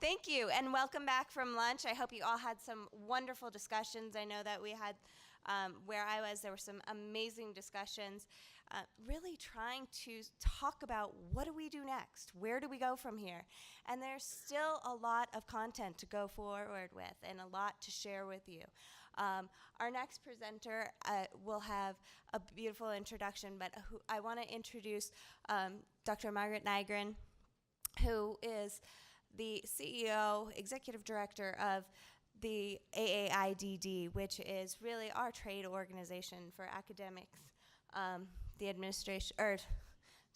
Thank you, and welcome back from lunch. I hope you all had some wonderful discussions. I know that we had, where I was, there were some amazing discussions, really trying to talk about what do we do next? Where do we go from here? And there's still a lot of content to go forward with and a lot to share with you. Our next presenter will have a beautiful introduction, but I want to introduce Dr. Margaret Nygren, who is the CEO, Executive Director of the AAIDD, which is really our trade organization for academics, the administration, or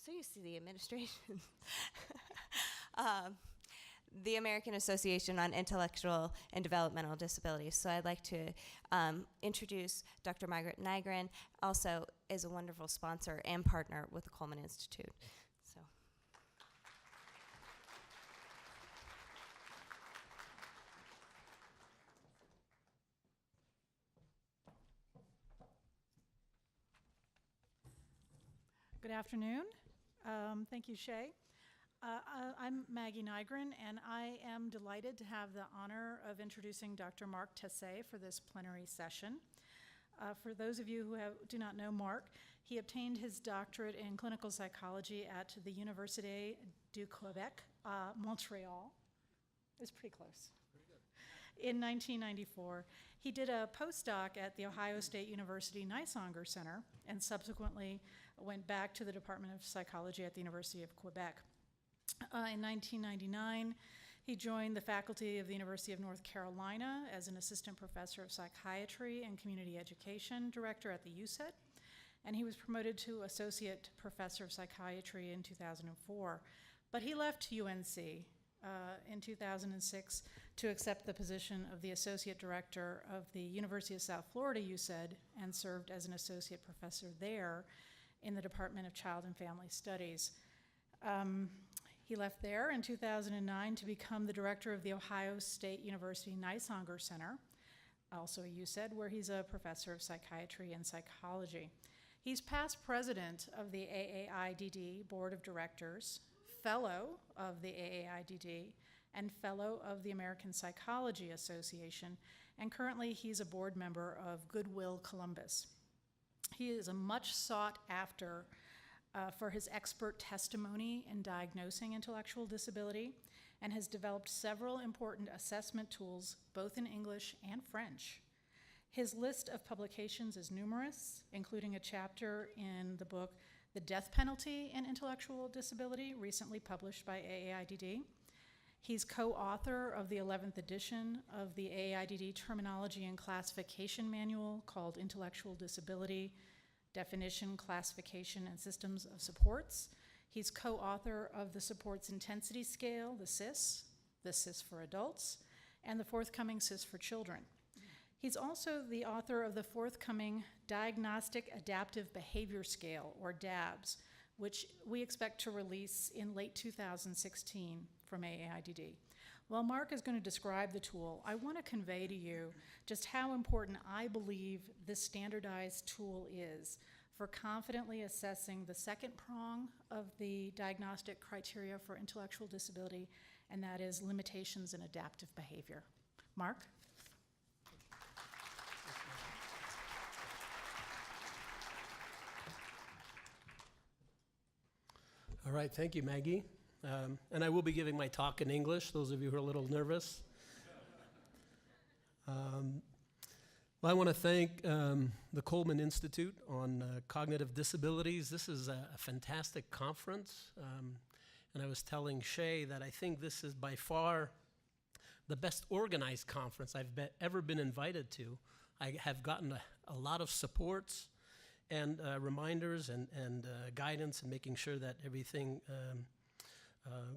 so you see the administration, the American Association on Intellectual and Developmental Disabilities. So I'd like to introduce Dr. Margaret Nygren, also is a wonderful sponsor and partner with the Coleman Institute. So. Good afternoon. Thank you, Shay. I'm Maggie Nygren, and I am delighted to have the honor of introducing Dr. Mark Tessé for this plenary session. For those of you who do not know Mark, he obtained his doctorate in clinical psychology at the Université du Québec, Montreal. It's pretty close. In 1994. He did a postdoc at the Ohio State University Niswonger Center and subsequently went back to the Department of Psychology at the University of Quebec. In 1999, he joined the faculty of the University of North Carolina as an assistant professor of psychiatry and community education director at the UCED, and he was promoted to associate professor of psychiatry in 2004. But he left UNC in 2006 to accept the position of the associate director of the University of South Florida UCED and served as an associate professor there in the Department of Child and Family Studies. He left there in 2009 to become the director of the Ohio State University Niswonger Center, also a UCED, where he's a professor of psychiatry and psychology. He's past president of the AAIDD Board of Directors, fellow of the AAIDD, and fellow of the American Psychology Association, and currently he's a board member of Goodwill Columbus. He is a much sought after for his expert testimony in diagnosing intellectual disability and has developed several important assessment tools, both in English and French. His list of publications is numerous, including a chapter in the book The Death Penalty in Intellectual Disability, recently published by AAIDD. He's co-author of the 11th edition of the AAIDD Terminology and Classification Manual called Intellectual Disability, Definition, Classification, and Systems of Supports. He's co-author of the Supports Intensity Scale, the SIS for adults, and the forthcoming SIS for children. He's also the author of the forthcoming Diagnostic Adaptive Behavior Scale, or DABS, which we expect to release in late 2016 from AAIDD. While Mark is going to describe the tool, I want to convey to you just how important I believe this standardized tool is for confidently assessing the second prong of the diagnostic criteria for intellectual disability, and that is limitations in adaptive behavior. Mark? All right, thank you, Maggie. And I will be giving my talk in English, those of you who are a little nervous. Well, I want to thank the Coleman Institute on Cognitive Disabilities. This is a fantastic conference. And I was telling Shay that I think this is by far the best organized conference I've ever been invited to. I have gotten a lot of supports and reminders and guidance and making sure that everything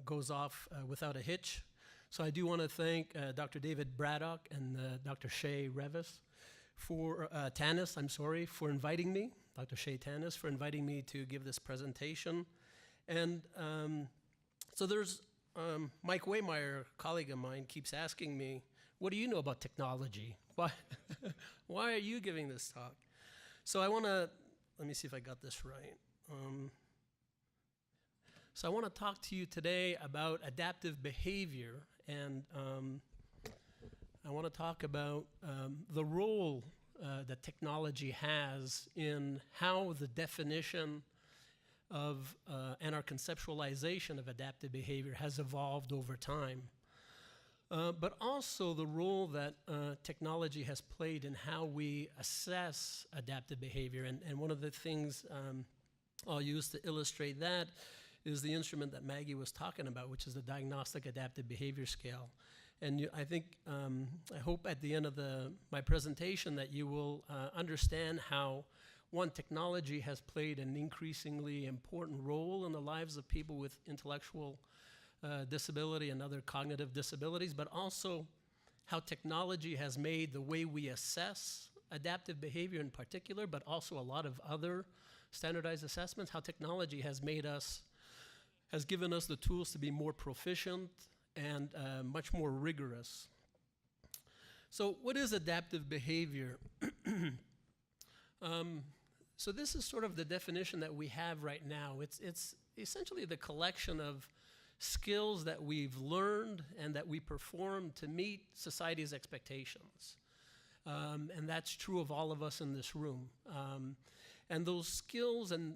goes off without a hitch. So I do want to thank Dr. David Braddock and Dr. Shay Revis for Tanis, for inviting me, Dr. Shay Tanis, for inviting me to give this presentation. And so there's Mike Waymeyer, a colleague of mine, keeps asking me, what do you know about technology? Why are you giving this talk? So I want to, let me see if I got this right. So I want to talk to you today about adaptive behavior and I want to talk about the role that technology has in how the definition of and our conceptualization of adaptive behavior has evolved over time. But also the role that technology has played in how we assess adaptive behavior. And one of the things I'll use to illustrate that is the instrument that Maggie was talking about, which is the Diagnostic Adaptive Behavior Scale. And I think, I hope at the end of my presentation that you will understand how, one, technology has played an increasingly important role in the lives of people with intellectual disability and other cognitive disabilities, but also how technology has made the way we assess adaptive behavior in particular, but also a lot of other standardized assessments, how technology has given us the tools to be more proficient and much more rigorous. So what is adaptive behavior? So this is sort of the definition that we have right now. It's essentially the collection of skills that we've learned and that we perform to meet society's expectations. And that's true of all of us in this room. And those skills and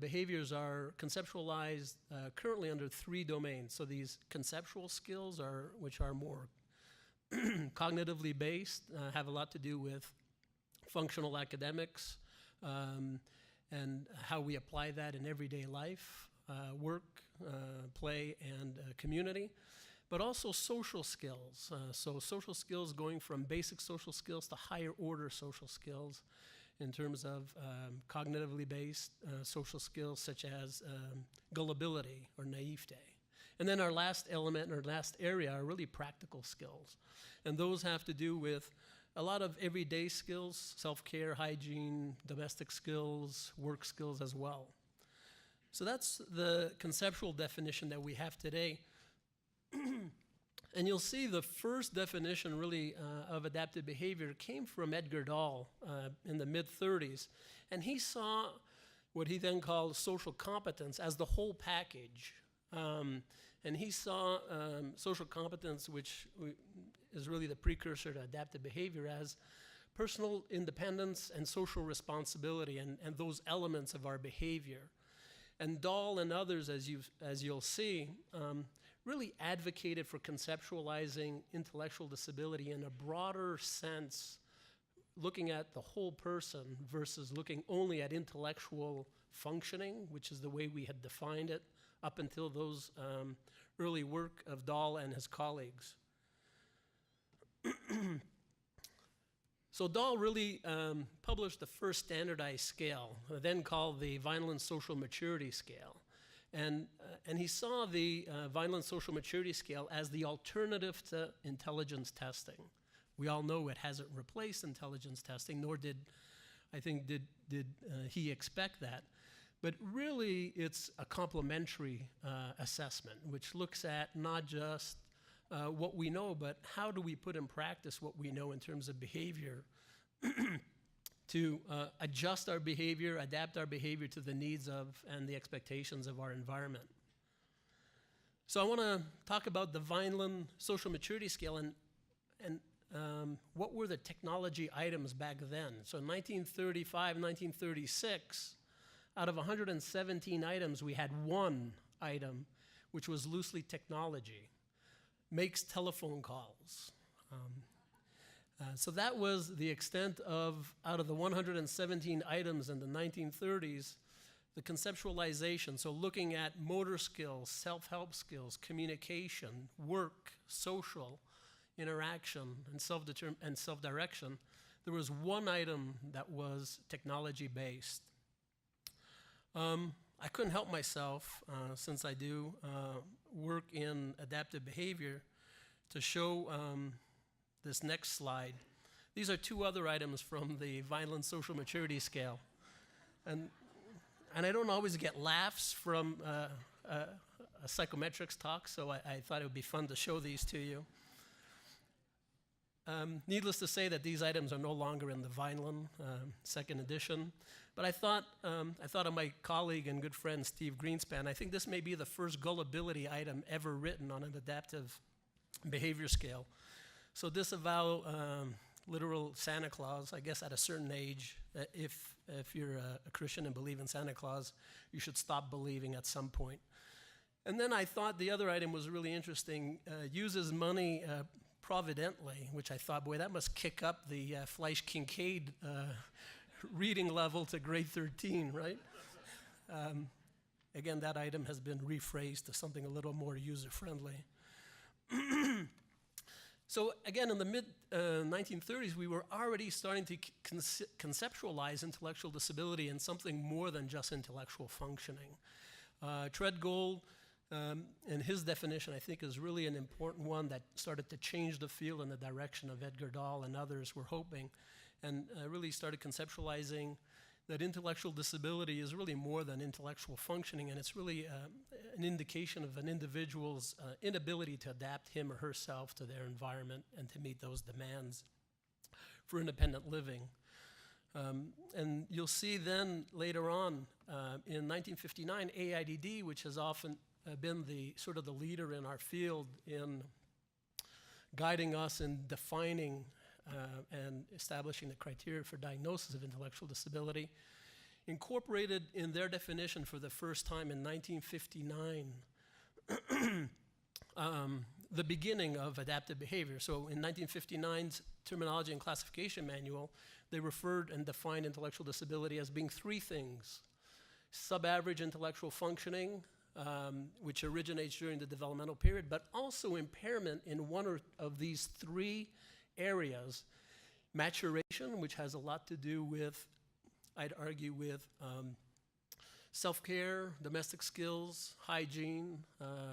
behaviors are conceptualized currently under 3 domains. So these conceptual skills, which are more cognitively based, have a lot to do with functional academics and how we apply that in everyday life, work, play, and community. But also social skills. So social skills going from basic social skills to higher order social skills in terms of cognitively based social skills such as gullibility or naivete. And then our last element, or last area, are really practical skills. And those have to do with a lot of everyday skills, self-care, hygiene, domestic skills, work skills as well. So that's the conceptual definition that we have today. And you'll see the first definition really of adaptive behavior came from Edgar Dahl in the mid-30s. And he saw what he then called social competence as the whole package. And he saw social competence, which is really the precursor to adaptive behavior, as personal independence and social responsibility and those elements of our behavior. And Dahl and others, as you'll see, really advocated for conceptualizing intellectual disability in a broader sense, looking at the whole person versus looking only at intellectual functioning, which is the way we had defined it up until those early work of Dahl and his colleagues. So Dahl really published the first standardized scale, then called the Vineland Social Maturity Scale. And he saw the Vineland Social Maturity Scale as the alternative to intelligence testing. We all know it hasn't replaced intelligence testing, nor did he expect that. But really, it's a complementary assessment, which looks at not just what we know, but how do we put in practice what we know in terms of behavior to adjust our behavior, adapt our behavior to the needs of and the expectations of our environment. So I want to talk about the Vineland Social Maturity Scale and what were the technology items back then. So in 1935, 1936, out of 117 items, we had 1 item, which was loosely technology, makes telephone calls. So that was the extent of, out of the 117 items in the 1930s, the conceptualization, so looking at motor skills, self-help skills, communication, work, social interaction, and self-direction, there was 1 item that was technology-based. I couldn't help myself, since I do work in adaptive behavior, to show this next slide. These are 2 other items from the Vineland Social Maturity Scale. And I don't always get laughs from a psychometrics talk, so I thought it would be fun to show these to you. Needless to say that these items are no longer in the Vineland 2nd edition, but I thought of my colleague and good friend Steve Greenspan. I think this may be the first gullibility item ever written on an adaptive behavior scale. So disavow literal Santa Claus. I guess at a certain age, if you're a Christian and believe in Santa Claus, you should stop believing at some point. And then I thought the other item was really interesting, uses money providently, which I thought, boy, that must kick up the Fleisch-Kincaid reading level to grade 13, right? Again, that item has been rephrased to something a little more user-friendly. So again, in the mid-1930s, we were already starting to conceptualize intellectual disability in something more than just intellectual functioning. Treadgold, and his definition, I think, is really an important one that started to change the field in the direction of Edgar Dahl and others were hoping, and really started conceptualizing that intellectual disability is really more than intellectual functioning, and it's really an indication of an individual's inability to adapt him or herself to their environment and to meet those demands for independent living. And you'll see then later on in 1959, AIDD, which has often been the sort of the leader in our field in guiding us in defining and establishing the criteria for diagnosis of intellectual disability, incorporated in their definition for the first time in 1959 the beginning of adaptive behavior. So in 1959's Terminology and Classification Manual, they referred and defined intellectual disability as being three things: sub-average intellectual functioning, which originates during the developmental period, but also impairment in one of these three areas: maturation, which has a lot to do with, I'd argue, with self-care, domestic skills, hygiene,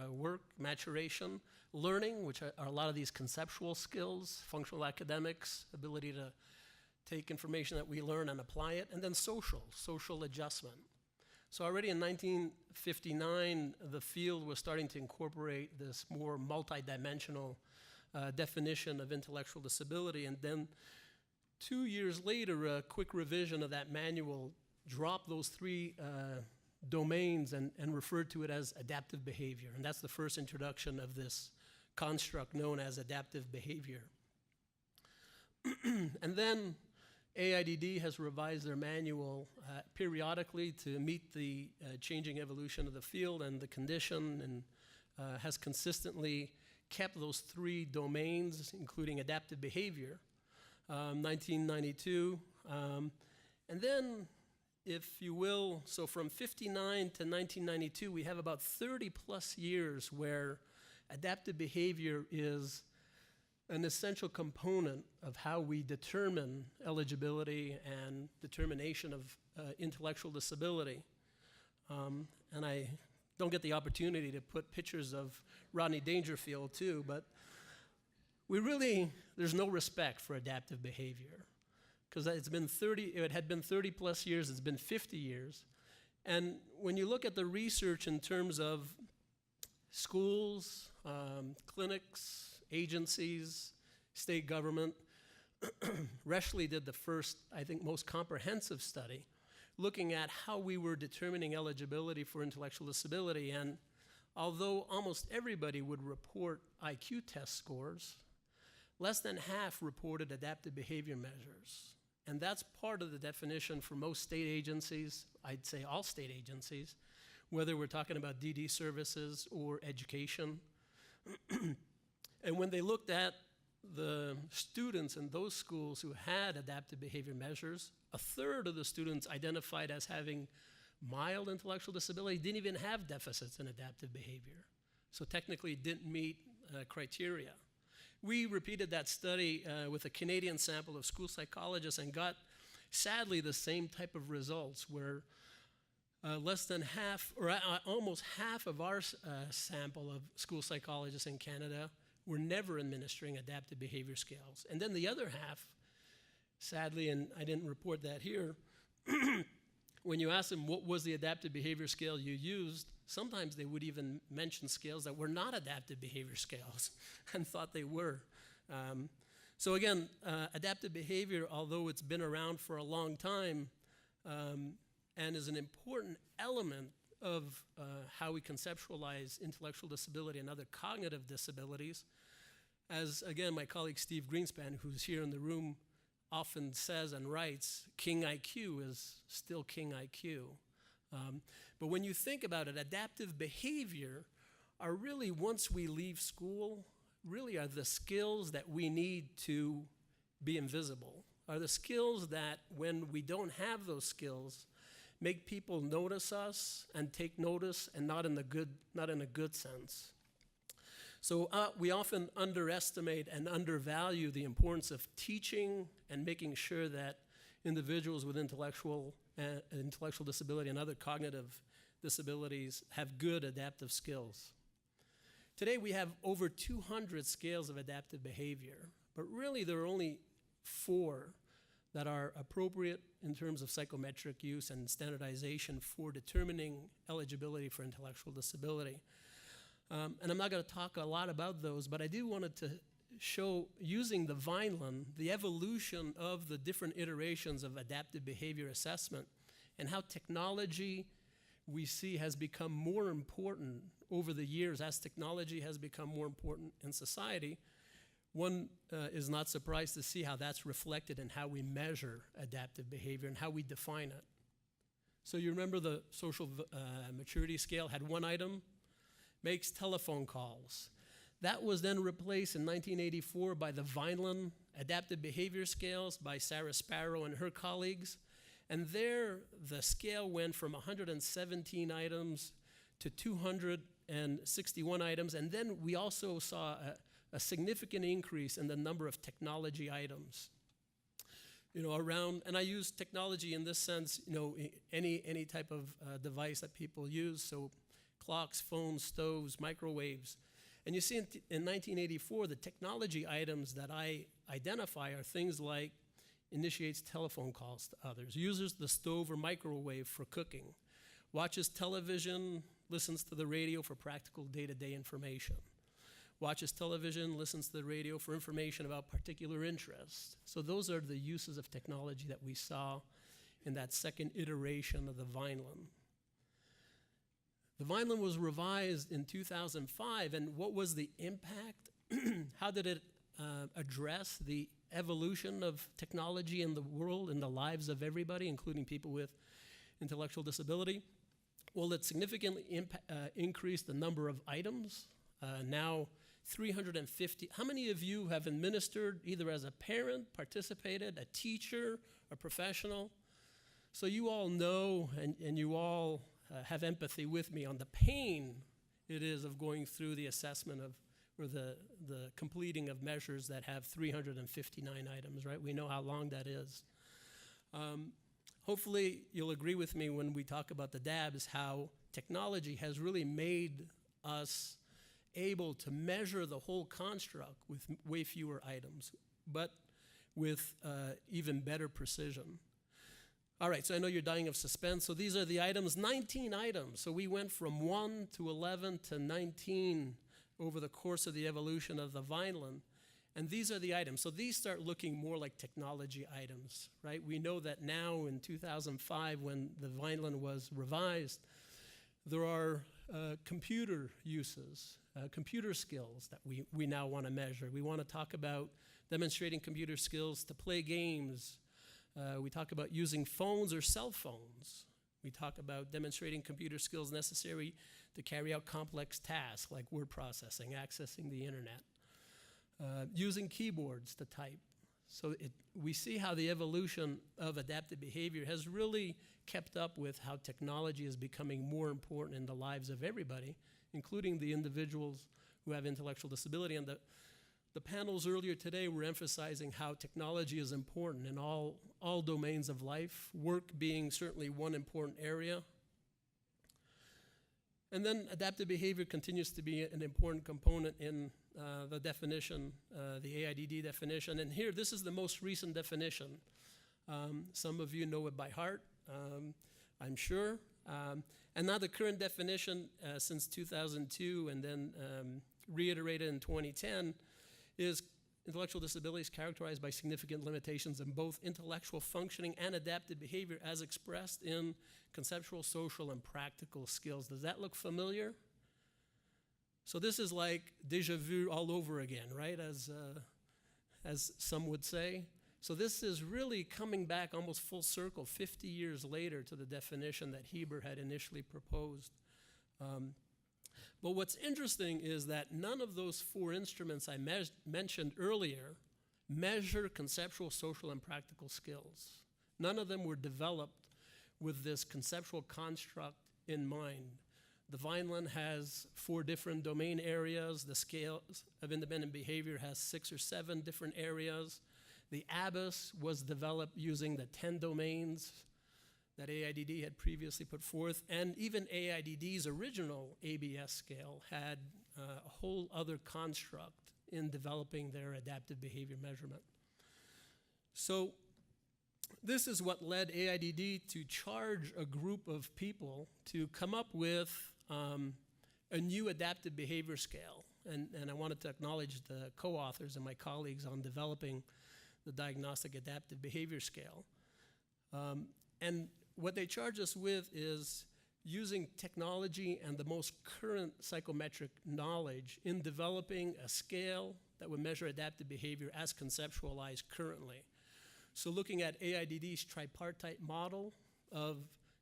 work, maturation; learning, which are a lot of these conceptual skills, functional academics, ability to take information that we learn and apply it; and then social adjustment. So already in 1959, the field was starting to incorporate this more multidimensional definition of intellectual disability. And then 2 years later, a quick revision of that manual dropped those three domains and referred to it as adaptive behavior. And that's the first introduction of this construct known as adaptive behavior. And then AIDD has revised their manual periodically to meet the changing evolution of the field and the condition, and has consistently kept those three domains, including adaptive behavior, 1992. And then, if you will, so from 59 to 1992, we have about 30 plus years where adaptive behavior is an essential component of how we determine eligibility and determination of intellectual disability. And I don't get the opportunity to put pictures of Rodney Dangerfield too, but there's no respect for adaptive behavior, because it had been 30 plus years, it's been 50 years. And when you look at the research in terms of schools, clinics, agencies, state government, Reschly did the first, I think, most comprehensive study looking at how we were determining eligibility for intellectual disability. And although almost everybody would report IQ test scores, less than half reported adaptive behavior measures. And that's part of the definition for most state agencies, I'd say all state agencies, whether we're talking about DD services or education. And when they looked at the students in those schools who had adaptive behavior measures, a third of the students identified as having mild intellectual disability didn't even have deficits in adaptive behavior. So technically didn't meet criteria. We repeated that study with a Canadian sample of school psychologists and got, sadly, the same type of results where less than half, or almost half of our sample of school psychologists in Canada were never administering adaptive behavior scales. And then the other half, sadly, and I didn't report that here, when you ask them what was the adaptive behavior scale you used, sometimes they would even mention scales that were not adaptive behavior scales and thought they were. So again, adaptive behavior, although it's been around for a long time and is an important element of how we conceptualize intellectual disability and other cognitive disabilities, as, again, my colleague Steve Greenspan, who's here in the room, often says and writes, King IQ is still King IQ. But when you think about it, adaptive behavior are really, once we leave school, really are the skills that we need to be invisible, are the skills that when we don't have those skills, make people notice us and take notice, and not in a good sense. So we often underestimate and undervalue the importance of teaching and making sure that individuals with intellectual disability and other cognitive disabilities have good adaptive skills. Today we have over 200 scales of adaptive behavior, but really there are only 4 that are appropriate in terms of psychometric use and standardization for determining eligibility for intellectual disability. And I'm not going to talk a lot about those, but I do wanted to show, using the Vineland, the evolution of the different iterations of adaptive behavior assessment and how technology, we see, has become more important over the years as technology has become more important in society. One is not surprised to see how that's reflected in how we measure adaptive behavior and how we define it. So you remember the social maturity scale had 1 item, makes telephone calls. That was then replaced in 1984 by the Vineland Adaptive Behavior Scales by Sarah Sparrow and her colleagues. And there, the scale went from 117 items to 261 items. And then we also saw a significant increase in the number of technology items. Around, and I use technology in this sense, any type of device that people use, so clocks, phones, stoves, microwaves. And you see in 1984, the technology items that I identify are things like initiates telephone calls to others, uses the stove or microwave for cooking, watches television, listens to the radio for practical day-to-day information, watches television, listens to the radio for information about particular interests. So those are the uses of technology that we saw in that second iteration of the Vineland. The Vineland was revised in 2005, and what was the impact? How did it address the evolution of technology in the world, in the lives of everybody, including people with intellectual disability? Well, it significantly increased the number of items. Now 350. How many of you have administered, either as a parent, participated, a teacher, a professional? So you all know, and you all have empathy with me on the pain it is of going through the assessment of, or the completing of measures that have 359 items, right? We know how long that is. Hopefully you'll agree with me when we talk about the DABs, how technology has really made us able to measure the whole construct with way fewer items, but with even better precision. All right, so I know you're dying of suspense. So these are the items, 19 items. So we went from 1 to 11 to 19 over the course of the evolution of the Vineland. And these are the items. So these start looking more like technology items, right? We know that now in 2005, when the Vineland was revised, there are computer uses, computer skills that we now want to measure. We want to talk about demonstrating computer skills to play games. We talk about using phones or cell phones. We talk about demonstrating computer skills necessary to carry out complex tasks like word processing, accessing the internet, using keyboards to type. So we see how the evolution of adaptive behavior has really kept up with how technology is becoming more important in the lives of everybody, including the individuals who have intellectual disability. And the panels earlier today were emphasizing how technology is important in all domains of life, work being certainly one important area. And then adaptive behavior continues to be an important component in the definition, the AIDD definition. And here, this is the most recent definition. Some of you know it by heart, I'm sure. And now the current definition since 2002 and then reiterated in 2010 is intellectual disability is characterized by significant limitations in both intellectual functioning and adaptive behavior as expressed in conceptual, social, and practical skills. Does that look familiar? So this is like déjà vu all over again, right? As some would say. So this is really coming back almost full circle 50 years later to the definition that Heber had initially proposed. But what's interesting is that none of those four instruments I mentioned earlier measure conceptual, social, and practical skills. None of them were developed with this conceptual construct in mind. The Vineland has 4 different domain areas. The Scales of Independent Behavior has 6 or 7 different areas. The ABIS was developed using the 10 domains that AIDD had previously put forth, and even AIDD's original ABS scale had a whole other construct in developing their adaptive behavior measurement. So this is what led AIDD to charge a group of people to come up with a new adaptive behavior scale. And I wanted to acknowledge the co-authors and my colleagues on developing the Diagnostic Adaptive Behavior Scale. And what they charge us with is using technology and the most current psychometric knowledge in developing a scale that would measure adaptive behavior as conceptualized currently. So looking at AIDD's tripartite model of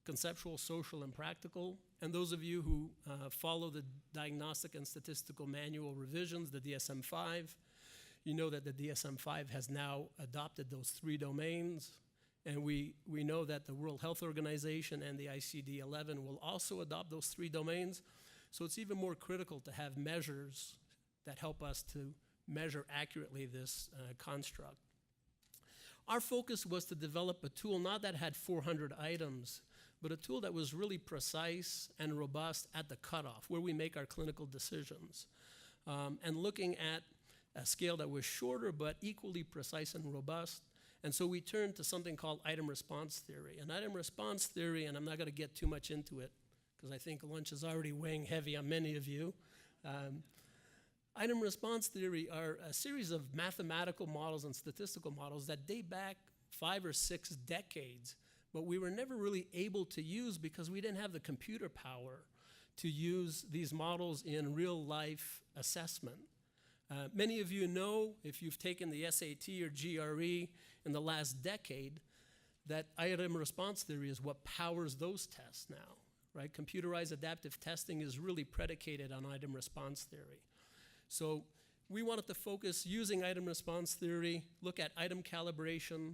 conceptual, social, and practical, and those of you who follow the Diagnostic and Statistical Manual revisions, the DSM-5, you know that the DSM-5 has now adopted those 3 domains, and we know that the World Health Organization and the ICD-11 will also adopt those 3 domains, so it's even more critical to have measures that help us to measure accurately this construct. Our focus was to develop a tool not that had 400 items, but a tool that was really precise and robust at the cutoff, where we make our clinical decisions. And looking at a scale that was shorter but equally precise and robust. And so we turned to something called item response theory. And item response theory, and I'm not going to get too much into it, because I think lunch is already weighing heavy on many of you. Item response theory are a series of mathematical models and statistical models that date back 5 or 6 decades, but we were never really able to use because we didn't have the computer power to use these models in real-life assessment. Many of you know, if you've taken the SAT or GRE in the last decade, that item response theory is what powers those tests now, right? Computerized adaptive testing is really predicated on item response theory. So we wanted to focus using item response theory, look at item calibration,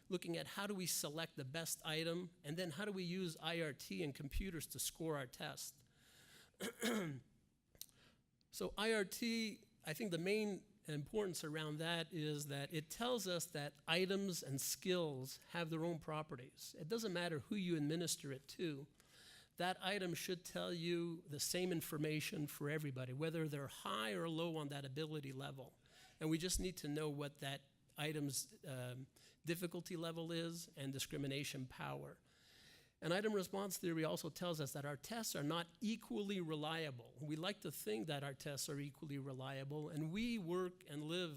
looking at how do we select the best item, and then how do we use IRT and computers to score our test. So IRT, I think the main importance around that is that it tells us that items and skills have their own properties. It doesn't matter who you administer it to. That item should tell you the same information for everybody, whether they're high or low on that ability level. And we just need to know what that item's difficulty level is and discrimination power. And item response theory also tells us that our tests are not equally reliable. We like to think that our tests are equally reliable, and we work and live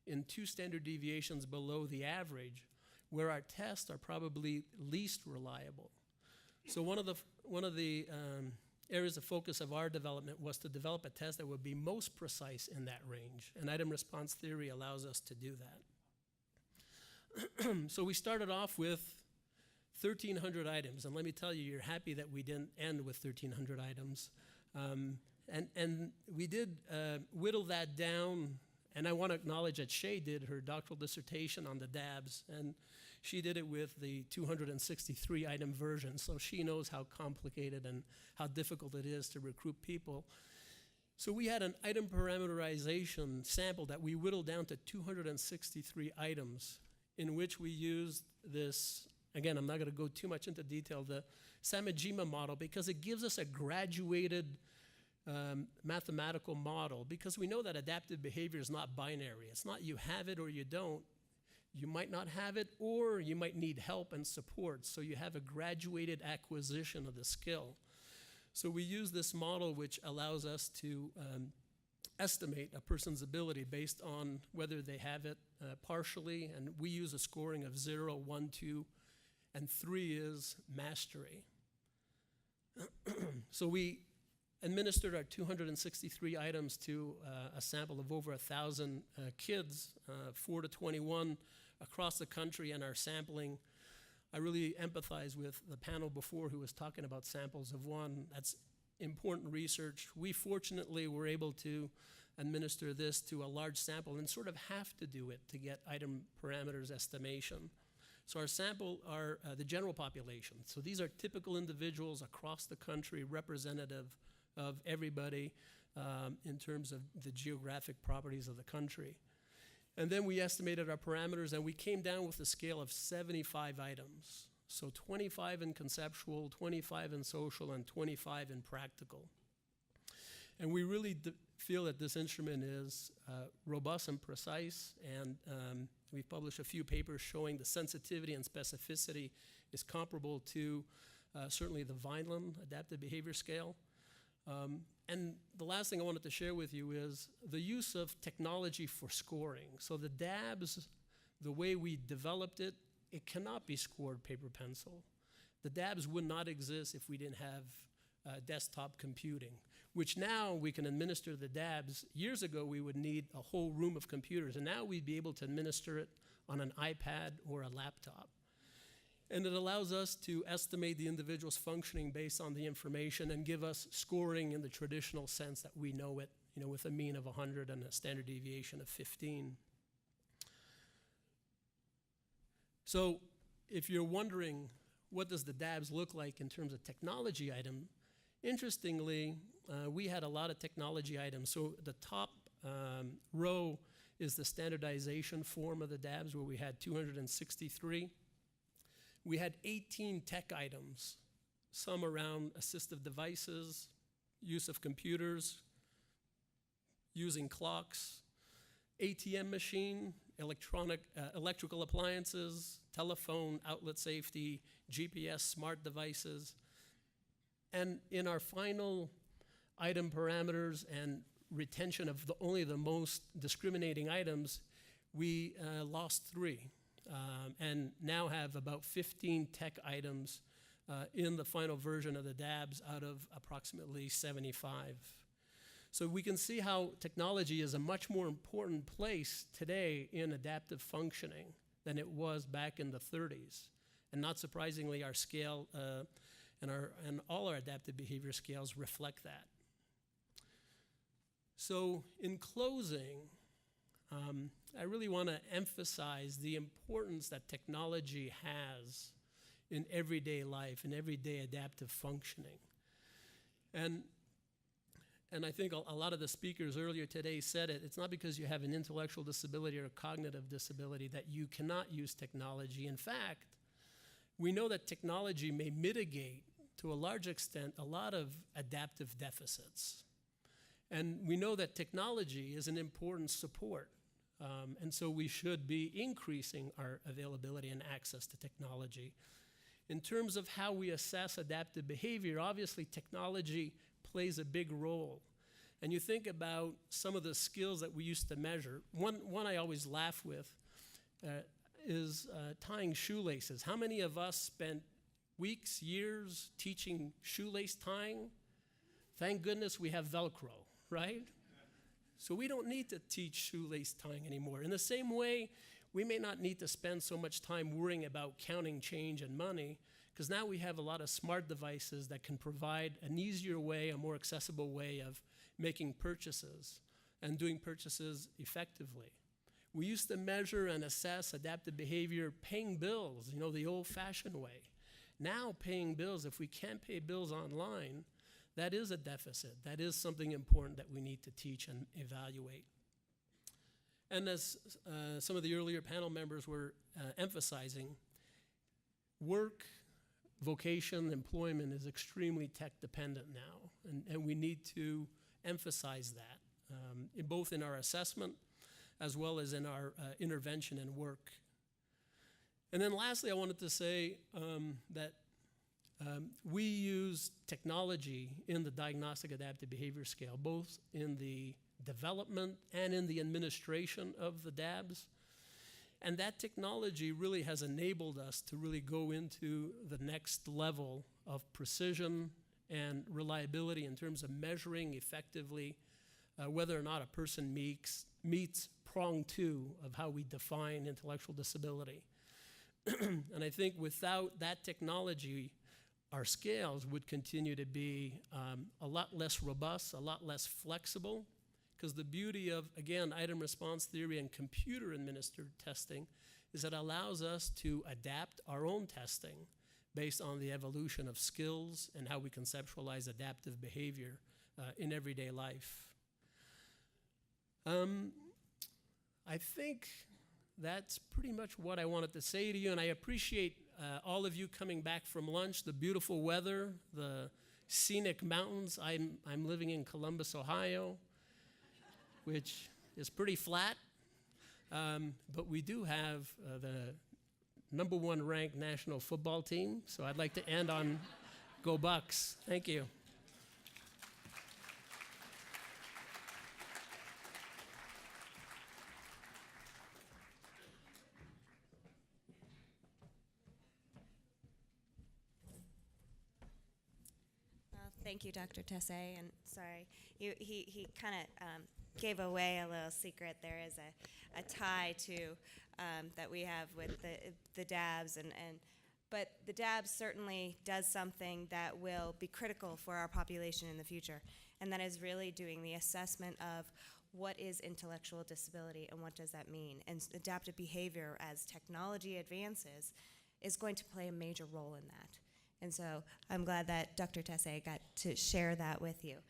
in 2 standard deviations below the average, where our tests are probably least reliable. So one of the areas of focus of our development was to develop a test that would be most precise in that range, and item response theory allows us to do that. So we started off with 1,300 items, and let me tell you, you're happy that we didn't end with 1,300 items. And we did whittle that down, and I want to acknowledge that Shay did her doctoral dissertation on the DABs, and she did it with the 263 item version, so she knows how complicated and how difficult it is to recruit people. So we had an item parameterization sample that we whittled down to 263 items, in which we used this, again, I'm not going to go too much into detail, the Samejima model, because it gives us a graduated mathematical model, because we know that adaptive behavior is not binary. It's not you have it or you don't. You might not have it, or you might need help and support, so you have a graduated acquisition of the skill. So we use this model, which allows us to estimate a person's ability based on whether they have it partially, and we use a scoring of 0, 1, 2, and 3 is mastery. So we administered our 263 items to a sample of over 1,000 kids, 4 to 21 across the country, and our sampling. I really empathize with the panel before who was talking about samples of one. That's important research. We fortunately were able to administer this to a large sample and sort of have to do it to get item parameters estimation. So our sample are the general population. So these are typical individuals across the country, representative of everybody in terms of the geographic properties of the country. And then we estimated our parameters, and we came down with a scale of 75 items. So 25 in conceptual, 25 in social, and 25 in practical. And we really feel that this instrument is robust and precise, and we've published a few papers showing the sensitivity and specificity is comparable to certainly the Vineland Adaptive Behavior Scale. And the last thing I wanted to share with you is the use of technology for scoring. So the DABS, the way we developed it, it cannot be scored paper pencil. The DABS would not exist if we didn't have desktop computing, which now we can administer the DABS. Years ago, we would need a whole room of computers, and now we'd be able to administer it on an iPad or a laptop. And it allows us to estimate the individual's functioning based on the information and give us scoring in the traditional sense that we know it, with a mean of 100 and a standard deviation of 15. So if you're wondering what does the DABS look like in terms of technology item, interestingly, we had a lot of technology items. So the top row is the standardization form of the DABS, where we had 263. We had 18 tech items, some around assistive devices, use of computers, using clocks, ATM machine, electrical appliances, telephone, outlet safety, GPS, smart devices. And in our final item parameters and retention of only the most discriminating items, we lost 3. And now have about 15 tech items in the final version of the DABS out of approximately 75. So we can see how technology is a much more important place today in adaptive functioning than it was back in the 30s. And not surprisingly, our scale and all our adaptive behavior scales reflect that. So in closing, I really want to emphasize the importance that technology has in everyday life, in everyday adaptive functioning. And I think a lot of the speakers earlier today said it. It's not because you have an intellectual disability or a cognitive disability that you cannot use technology. In fact, we know that technology may mitigate, to a large extent, a lot of adaptive deficits. And we know that technology is an important support. And so we should be increasing our availability and access to technology. In terms of how we assess adaptive behavior, obviously technology plays a big role. And you think about some of the skills that we used to measure. One I always laugh with is tying shoelaces. How many of us spent weeks, years teaching shoelace tying? Thank goodness we have Velcro, right? So we don't need to teach shoelace tying anymore. In the same way, we may not need to spend so much time worrying about counting change and money, because now we have a lot of smart devices that can provide an easier way, a more accessible way of making purchases and doing purchases effectively. We used to measure and assess adaptive behavior paying bills, the old-fashioned way. Now paying bills, if we can't pay bills online, that is a deficit. That is something important that we need to teach and evaluate. And as some of the earlier panel members were emphasizing, work, vocation, employment is extremely tech dependent now. And we need to emphasize that, both in our assessment as well as in our intervention and work. And then lastly, I wanted to say that we use technology in the Diagnostic Adaptive Behavior Scale, both in the development and in the administration of the DABS. And that technology really has enabled us to really go into the next level of precision and reliability in terms of measuring effectively whether or not a person meets prong 2 of how we define intellectual disability. And I think without that technology, our scales would continue to be a lot less robust, a lot less flexible, because the beauty of, again, item response theory and computer-administered testing is it allows us to adapt our own testing based on the evolution of skills and how we conceptualize adaptive behavior in everyday life. I think that's pretty much what I wanted to say to you, and I appreciate all of you coming back from lunch, the beautiful weather, the scenic mountains. I'm living in Columbus, Ohio, which is pretty flat, but we do have the #1 ranked national football team, so I'd like to end on Go Bucks. Thank you. Thank you, Dr. Tessé, and sorry, he kind of gave away a little secret. There is a tie to that we have with the DABS, but the DABS certainly does something that will be critical for our population in the future, and that is really doing the assessment of what is intellectual disability and what does that mean. And adaptive behavior, as technology advances, is going to play a major role in that. And so I'm glad that Dr. Tessé got to share that with you.